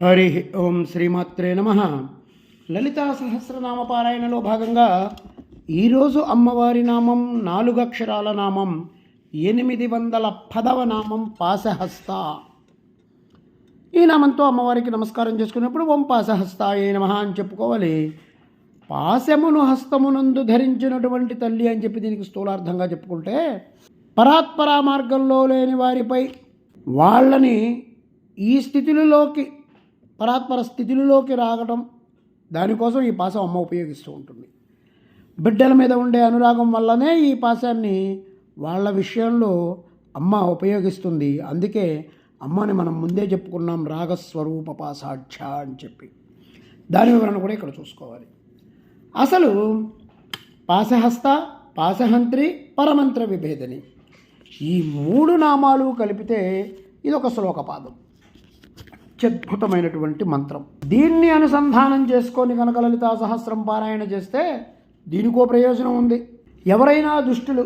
హరి ఓం శ్రీమాత్రే నమ. లలితా సహస్రనామ పారాయణలో భాగంగా ఈరోజు అమ్మవారి నామం 4 అక్షరాల నామం 810వ నామం పాశహస్త. ఈ నామంతో అమ్మవారికి నమస్కారం చేసుకున్నప్పుడు ఓం పాశహస్తాయే నమః అని చెప్పుకోవాలి. పాశమును హస్తమునందు ధరించినటువంటి తల్లి అని చెప్పి దీనికి స్థూలార్థంగా చెప్పుకుంటే, పరాత్పరా మార్గంలో లేని వారిపై వాళ్ళని ఈ స్థితిలోకి పరాత్పర స్థితిలోకి రావడం, దానికోసం ఈ పాశం అమ్మ ఉపయోగిస్తూ ఉంటుంది. బిడ్డల మీద ఉండే అనురాగం వల్లనే ఈ పాశాన్ని వాళ్ళ విషయంలో అమ్మ ఉపయోగిస్తుంది. అందుకే అమ్మని మనం ముందే చెప్పుకున్నాం, రాగస్వరూప పాశాఢ్య అని చెప్పి. దాని వివరణ కూడా ఇక్కడ చూసుకోవాలి. అసలు పాశహస్త, పాశహంత్రి, పరమంత్ర విభేదని ఈ 3 నామాలు కలిపితే ఇదొక శ్లోకపాదం, అత్యద్భుతమైనటువంటి మంత్రం. దీన్ని అనుసంధానం చేసుకొని కనుక లలితా సహస్రం పారాయణ చేస్తే దీనికో ప్రయోజనం ఉంది. ఎవరైనా దుష్టులు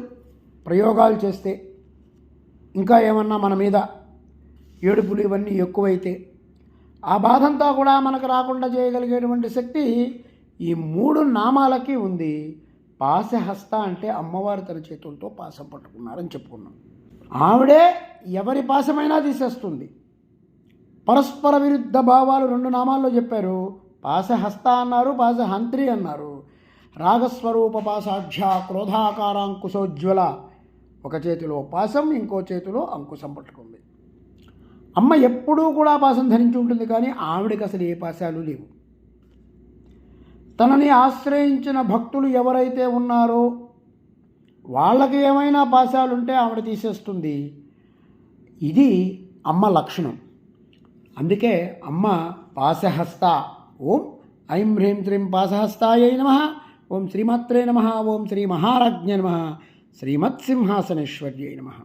ప్రయోగాలు చేస్తే, ఇంకా ఏమన్నా మన మీద ఏడుపులు ఇవన్నీ ఎక్కువైతే, ఆ బాధంతా కూడా మనకు రాకుండా చేయగలిగేటువంటి శక్తి ఈ 3 నామాలకి ఉంది. పాశహస్త అంటే అమ్మవారు తన చేతులతో పాశం పట్టుకున్నారని చెప్పుకున్నాం. ఆవిడే ఎవరి పాశమైనా తీసేస్తుంది. పరస్పర విరుద్ధ భావాలు 2 నామాల్లో చెప్పారు. పాశహస్త అన్నారు, పాశహంత్రి అన్నారు. రాగస్వరూప పాశాఢ్య, క్రోధాకారాంకుశోజ్వల. ఒక చేతిలో పాశం, ఇంకో చేతిలో అంకుశం పట్టుకుంది. అమ్మ ఎప్పుడూ కూడా పాశం ధరించి ఉంటుంది, కానీ ఆవిడకి అసలు ఏ పాశాలు లేవు. తనని ఆశ్రయించిన భక్తులు ఎవరైతే ఉన్నారో వాళ్ళకి ఏమైనా పాశాలుంటే ఆవిడ తీసేస్తుంది. ఇది అమ్మ లక్షణం. అందుకే అమ్మ పాశహస్త. ఓం ఐం హ్రీం శ్రీం పాశహస్తాయై నమః. ఓం శ్రీమాత్రే నమః. ఓం శ్రీ మహారాజ్ఞ నమః. శ్రీమత్సింహాసనేశ్వర్యై నమః.